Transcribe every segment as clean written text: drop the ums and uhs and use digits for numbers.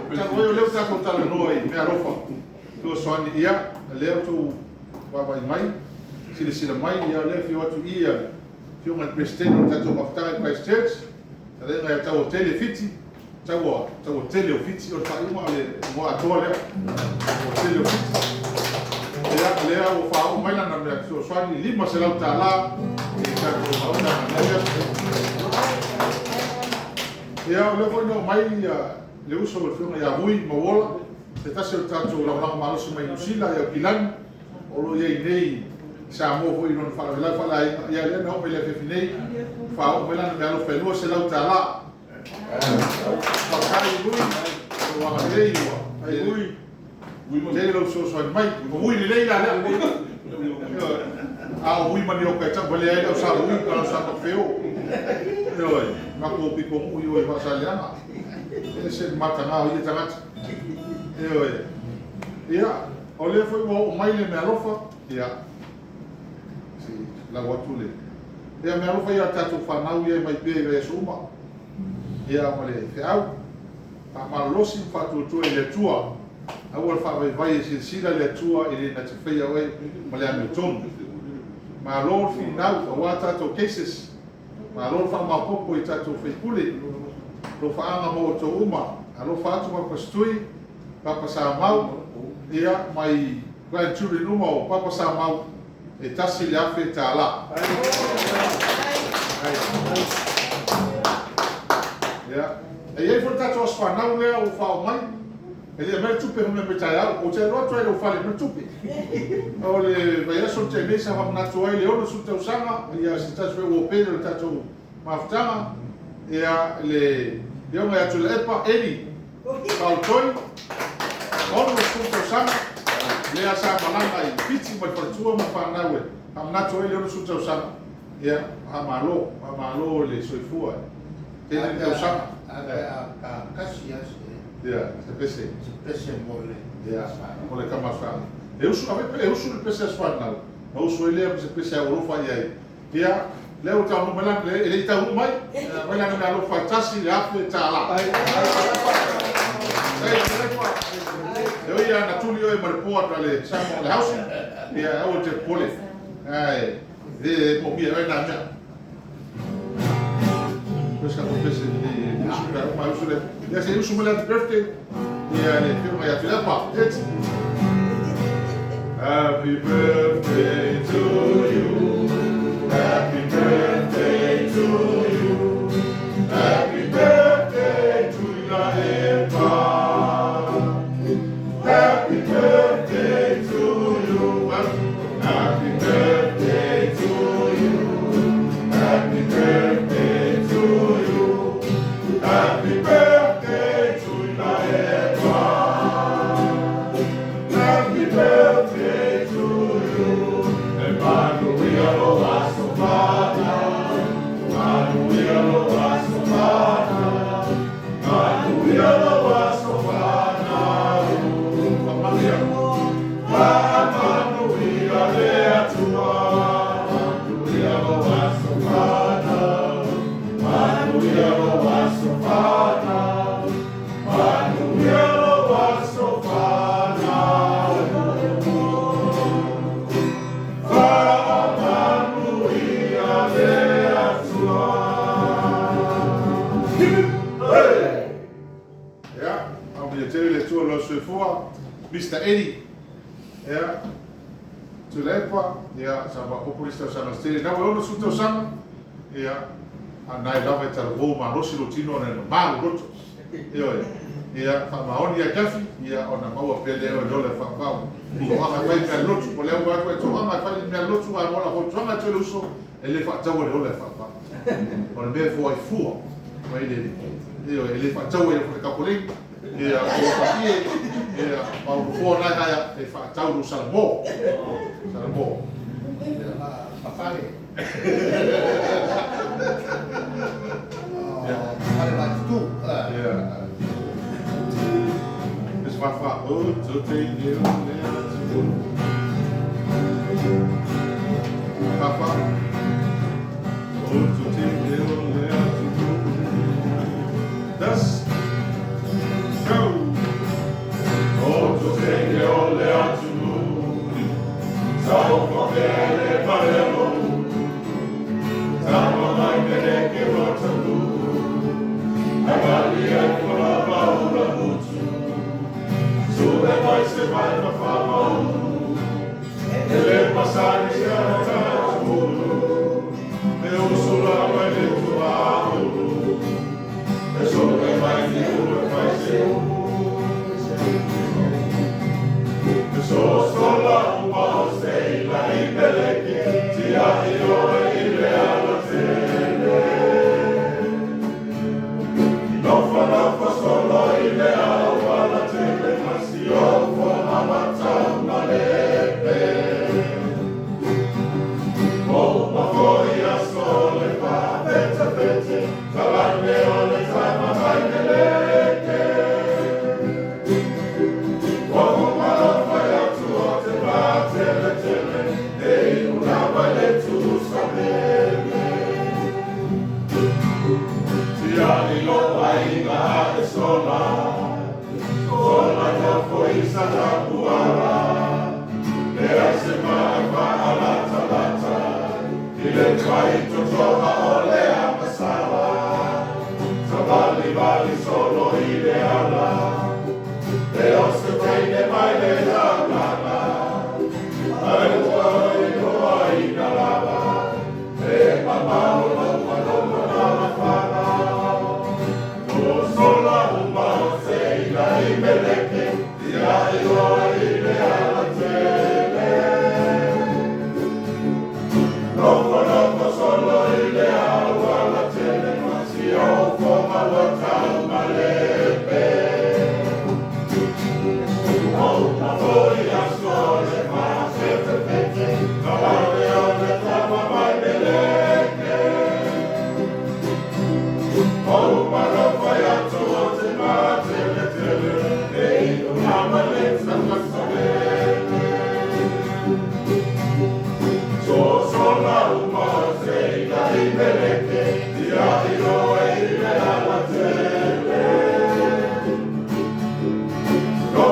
Tahu eu leu tahu tala noa I mea rofa. Tua soani ia, leu tu wabai mai, sila mai ia leu fi watu ia, fi unga presidente o tatu mafutanga Christchurch, tale ngai tau hotele fiti, tau hotele o fiti, o tai uma le moa atoa lea, hotele o fiti. Lea o whao mai lana mea tua soani, lima se lau tala, tatu mautanga lea. Ia o leo foi no mai le uso o fiona ia hui mawola te tase o tatu la malosi mai nusila ia kilani o lo ia nei SAMOA foi non fa la ia le no me le fefinei fa o mela me alo fenua se lau tala fa kai hui o wa nei ai hui le lo so mai mo hui le la a hui mani o kai tsa bale ai o sa hui ka sa ka feo oi ma ko pi ko hui o va sa liana ese mata na o ia tangata oi ia o le foi o mai le me alofa ia si la watule ia me alofa ia tatu fanau ia mai pe ve suma ia mole fe au pa malosi fa tu le tua au fa vai sila le tua ile na te feia oi mole a tom ma lo final o wata cases ma lo fa ma popo I tatu fe pule lo fa anga mo to uma alo fa tu ma STUI papa SAMOA ia mai grandchildren uma o papa SAMOA e tasi le afe tala ia e ia fo tatu as fanau lea o fa o mai ele me tupe me betaya o te lo trai lo fa le tupe o le vai aso te mesa va na tu ai le ono su te usanga ia se tatu o pelo tatu maftanga ia le eu me atu le epa eri kautoi ono su te usanga le asa malanga I piti mai fortua ma whanaue am nato ele ono su te usanga ia amalo le soifua ele te usanga ka kasi as ia se pese mole ia mole kama whanga eu su le pese as whanau ma usu ele se pese a urofa ia leo tau no melan ele tau mai melan na lo fatasi le afe tala eu ia na tulio e marpua para le SAMOA le house ia o te pole ai de mo bia na mea pues ka pese de suka ma usule ia se usu melan birthday ia le firma ia tula pa happy birthday to you. Happy birthday to you. Happy birthday to Ilaepa. Happy birthday to you. Happy birthday to you. Happy birthday to you. Happy birthday to Ilaepa. Happy birthday to you. Emmanuel o asomana, Emmanuel o asomana, Emmanuel o asomana, Emmanuel le atua, Emmanuel o asomana, Emmanuel o asomana, Emmanuel o asomana. Le tua lo soifua Mr. Eddie ia tulepa ia sama populista sana stele na ono su teu sana ia anai lava e talo ma rosi lo tino na malu roto ia fa maoni ia kafi ia ona maua pele o dole fa fa o ma fai ka lotu po leo wa to ma fai me lotu a mola ho tonga te luso ele fa tawo le ole fa fa o me fo ai fu mai le ele fa tawo e fa ka pole ia o papi ia o fo na ia e fa tawo salmo Papale. Papale vai tu. Mas vai falar, tu tem eu Papa, tu tem eu Das go. vai na fama. Ele passar e já tudo. Eu sou lá vai dentro alto. Eu sou quem vai vai ser. Eu sou lá você lá em Belém. Se a io e real não falava solo ideal para ter nação for amata malepe uma foi a sole pa pete salame ole sama baileke como malo foi a tua te bate e una baile tu sapere Tiani lo ainda e sola no foi satapuara Nera se maiva alata lata Ile vai totoa ole a masala Sabali vali solo ideala Deos que teine mai le lana Ai toi no ainda lava E mamma lo la fana Sola uma seila e meleke e a ile ala tele Noko solo ile ala tele Masi o koma wata malepe Uma foi a sole ma fete fete Kalane ole tama mai meleke Oh, my love, I am so hot in my tele, hey, I'm a little so la uma sei la ibeleke, dia iro e la tele. No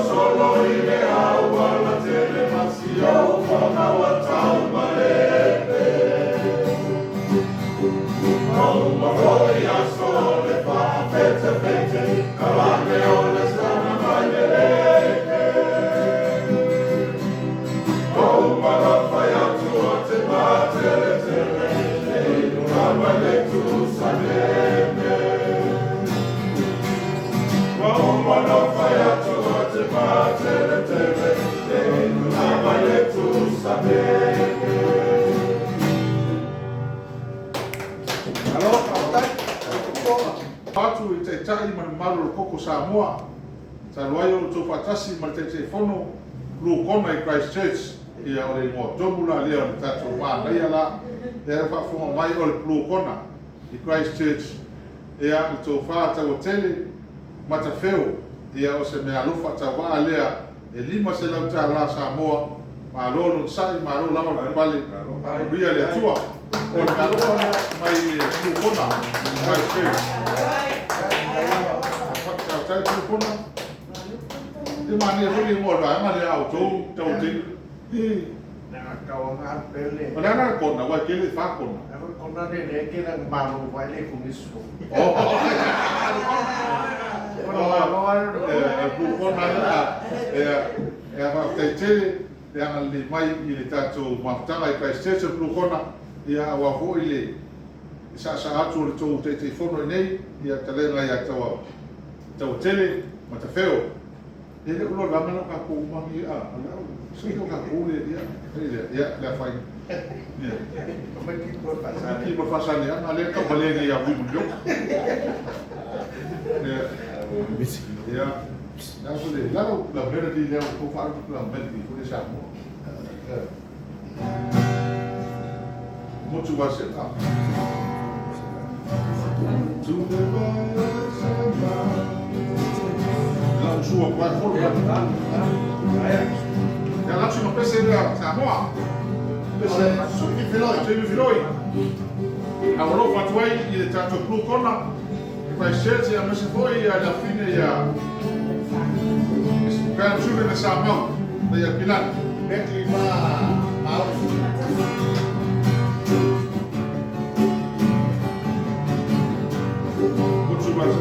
solo ile agua la tele, ma si yo forma wata malepe. Uma foi a sole fa fete, calame ole stana mai meleke. Uma vai a tua te tele, una vai tu sapere. Uma vai a tua te tele, una vai tu sapere. Patu i te tai ma malu koko Samoa. Ta loai o tō whatasi ma te fono Lukona i Christchurch i a ore mo tomula lea o tato maa leia la e a whafonga mai o le Lukona i Christchurch e a i tō whāta o tele ma ta wheo i a o se mea lufa ta waa lea e lima se lau ta la Samoa ma lolo sai ma lolo lama le pale ma ria le tua o le Lukona mai Lukona i Christchurch. Saya telefon dia mana dia ni mau dah mana dia auto tau ting Nak kau ngat beli. mana nak kon nak buat kiri fakon Aku kau nak ni kira malu balik kumis. oh bukan mana apa tete yang limai ini tato maftanga i Christchurch Lukona ia waho ile sa atu le tau te fono nei ia talenga ia tau tele ma te wheo. E le ulo lama no ka kou mangi a so yo ka kou le ia le whai. Ki mo fasane ana le ka balene ia wibu yo. Ia na so le la bera di le ko fa la menti ko le sa mo. Muito vai ser tá. La sua qua fuori ya la sono prese da Samoa su di filoi lavoro fatto il tanto blu con poi scelti a messa poi alla fine ya per giù ne Samoa da Pilan Betli ma muito mais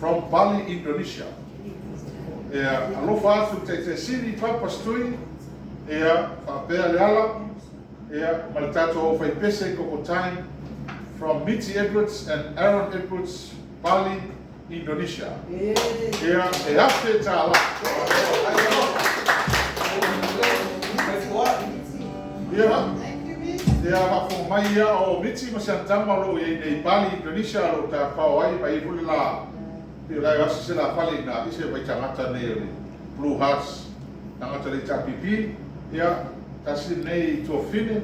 From Bali, Indonesia. Alofa atu te sini papa STUI, whapea leala, malitato o whai pese KOKO time, from Mitzi Edwards and Aaron Edwards, Bali, Indonesia. Afe ta'ala. Mafo mai ia o Mitzi masantama lo nei Bali, Indonesia lo ta whawai mai huli la. Rai wasi sila pali na ise bai tangata nei Blue Hearts tangata le HRPP ia kasi nei to fine